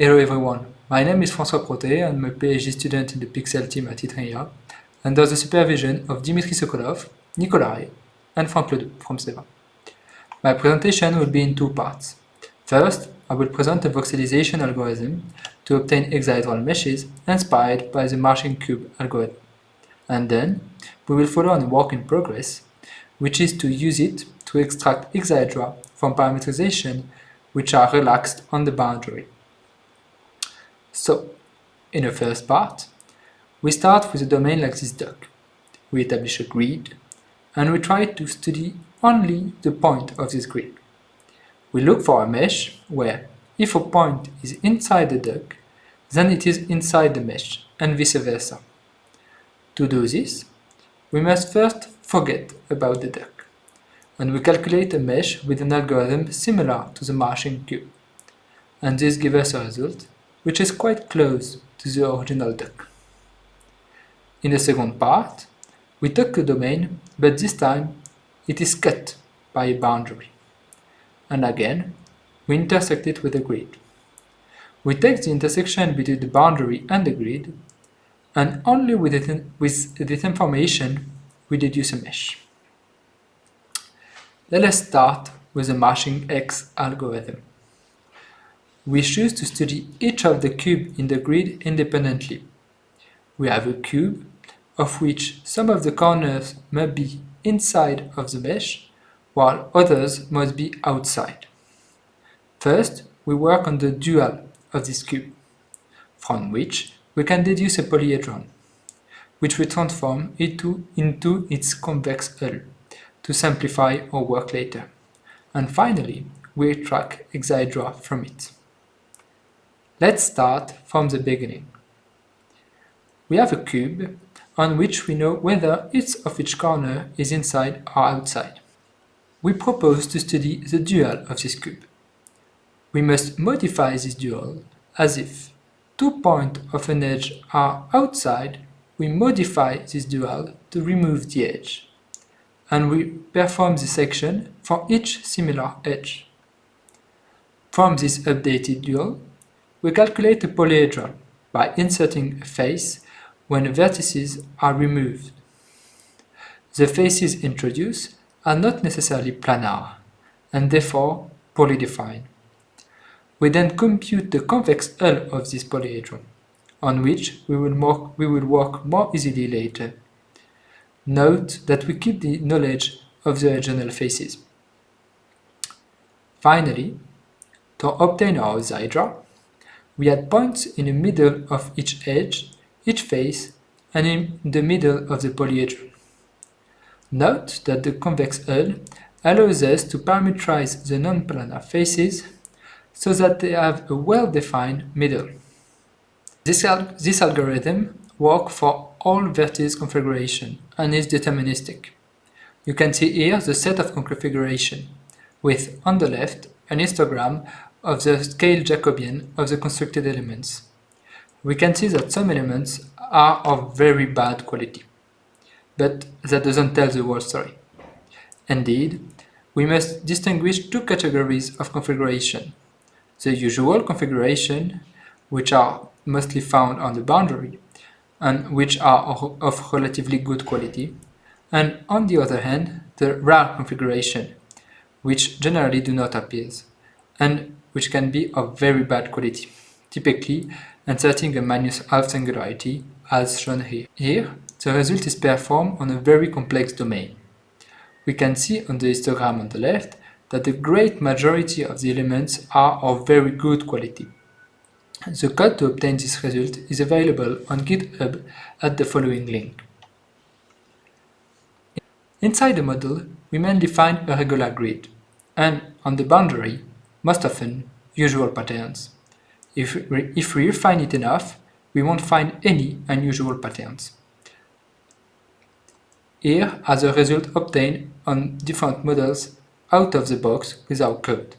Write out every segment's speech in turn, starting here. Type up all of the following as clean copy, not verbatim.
Hello everyone, my name is François Protais. I'm a PhD student in the Pixel team at ITREA, under the supervision of Dimitri Sokolov, Nicolas Ray, and Frank Ledoux from FRAMES2020. My presentation will be in two parts. First, I will present a voxelization algorithm to obtain hexahedral meshes inspired by the Marching cube algorithm. And then, we will follow on a work in progress, which is to use it to extract hexahedra from parametrization which are relaxed on the boundary. So, in the first part, we start with a domain like this duck. We establish a grid, and we try to study only the point of this grid. We look for a mesh where, if a point is inside the duck, then it is inside the mesh, and vice versa. To do this, we must first forget about the duck, and we calculate a mesh with an algorithm similar to the Marching cube. And this gives us a result which is quite close to the original duck. In the second part, we take a domain, but this time it is cut by a boundary. And again, we intersect it with a grid. We take the intersection between the boundary and the grid, and only with this information we deduce a mesh. Let us start with the Marching X algorithm. We choose to study each of the cubes in the grid independently. We have a cube of which some of the corners must be inside of the mesh, while others must be outside. First, we work on the dual of this cube, from which we can deduce a polyhedron, which we transform into its convex hull, to simplify our work later. And finally, we extract hexahedra from it. Let's start from the beginning. We have a cube on which we know whether each corner is inside or outside. We propose to study the dual of this cube. We must modify this dual as if 2 points of an edge are outside. We modify this dual to remove the edge, and we perform the section for each similar edge. From this updated dual, we calculate a polyhedron by inserting a face when the vertices are removed. The faces introduced are not necessarily planar, and therefore poorly defined. We then compute the convex hull of this polyhedron, on which we will work more easily later. Note that we keep the knowledge of the original faces. Finally, to obtain our hexahedra, we add points in the middle of each edge, each face, and in the middle of the polyhedron. Note that the convex hull allows us to parametrize the non-planar faces so that they have a well-defined middle. This algorithm works for all vertex configuration and is deterministic. You can see here the set of configuration, with on the left an histogram of the scale Jacobian of the constructed elements. We can see that some elements are of very bad quality, but that doesn't tell the whole story. Indeed, we must distinguish two categories of configuration: the usual configuration, which are mostly found on the boundary, and which are of relatively good quality, and on the other hand, the rare configuration, which generally do not appear, and which can be of very bad quality, typically inserting a -half singularity, as shown here. Here, the result is performed on a very complex domain. We can see on the histogram on the left that the great majority of the elements are of very good quality. The code to obtain this result is available on GitHub at the following link. Inside the model, we mainly find a regular grid, and on the boundary, most often, usual patterns. If we refine it enough, we won't find any unusual patterns. Here are the results obtained on different models out of the box with our code.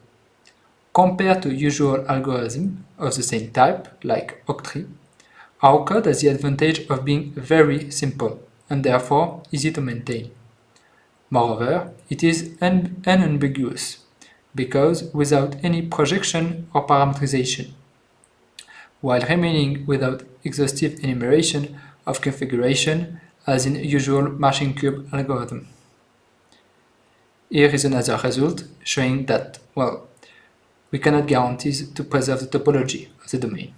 Compared to usual algorithms of the same type, like octree, our code has the advantage of being very simple and therefore easy to maintain. Moreover, it is unambiguous, because without any projection or parametrization. while remaining without exhaustive enumeration of configuration as in usual machine cube algorithm. Here is another result showing that, well, we cannot guarantee to preserve the topology of the domain.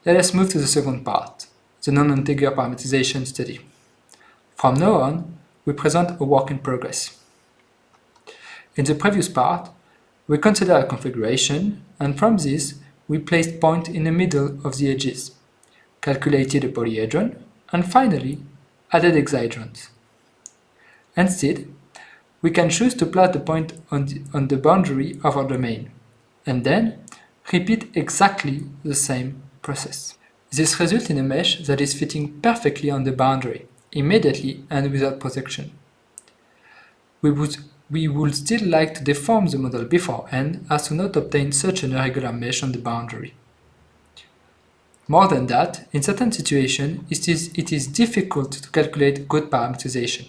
Let us move to the second part, the non-integer parametrization study. From now on, we present a work in progress. In the previous part, we consider a configuration, and from this, we placed points in the middle of the edges, calculated a polyhedron, and finally, added hexahedrons. Instead, we can choose to plot the point on the boundary of our domain, and then repeat exactly the same process. This results in a mesh that is fitting perfectly on the boundary, immediately and without protection. We would still like to deform the model beforehand as to not obtain such an irregular mesh on the boundary. More than that, in certain situations, it is difficult to calculate good parametrization.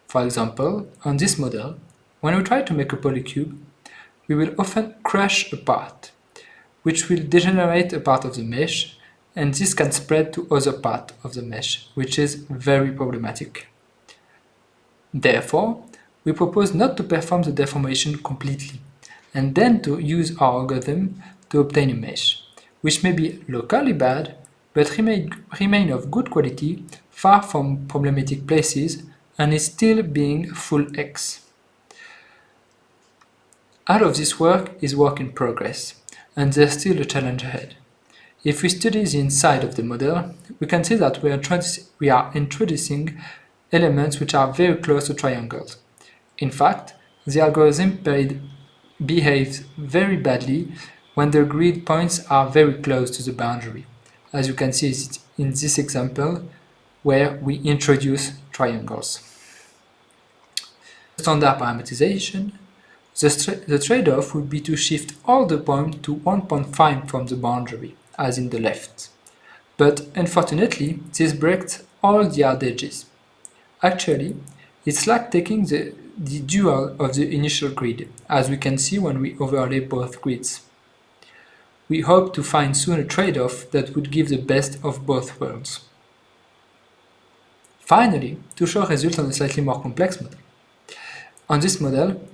For example, on this model, when we try to make a polycube, we will often crush a part, which will degenerate a part of the mesh, and this can spread to other parts of the mesh, which is very problematic. Therefore, we propose not to perform the deformation completely, and then to use our algorithm to obtain a mesh, which may be locally bad, but remain of good quality, far from problematic places, and is still being full X. All of this work is work in progress, and there's still a challenge ahead. If we study the inside of the model, we can see that we are introducing elements which are very close to triangles. In fact, the algorithm behaves very badly when the grid points are very close to the boundary, as you can see in this example where we introduce triangles. Standard parametrization, the trade-off would be to shift all the points to 1.5 from the boundary, as in the left. But unfortunately, this breaks all the hard edges. Actually, it's like taking the dual of the initial grid, as we can see when we overlay both grids. We hope to find soon a trade-off that would give the best of both worlds. Finally, to show results on a slightly more complex model. On this model,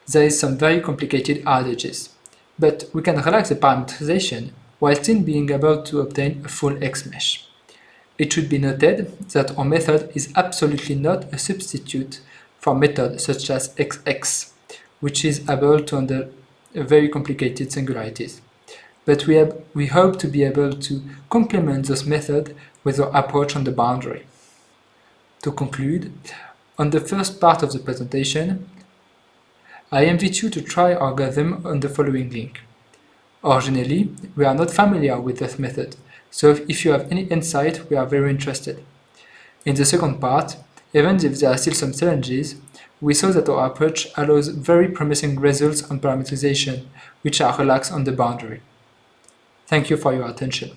there is some very complicated hard edges, but we can relax the parameterization while still being able to obtain a full X mesh. It should be noted that our method is absolutely not a substitute for methods such as XX, which is able to handle very complicated singularities. But we hope to be able to complement this method with our approach on the boundary. To conclude, on the first part of the presentation, I invite you to try our algorithm on the following link. Originally, we are not familiar with this method, so if you have any insight, we are very interested. In the second part, even if there are still some challenges, we saw that our approach allows very promising results on parametrization, which are relaxed on the boundary. Thank you for your attention.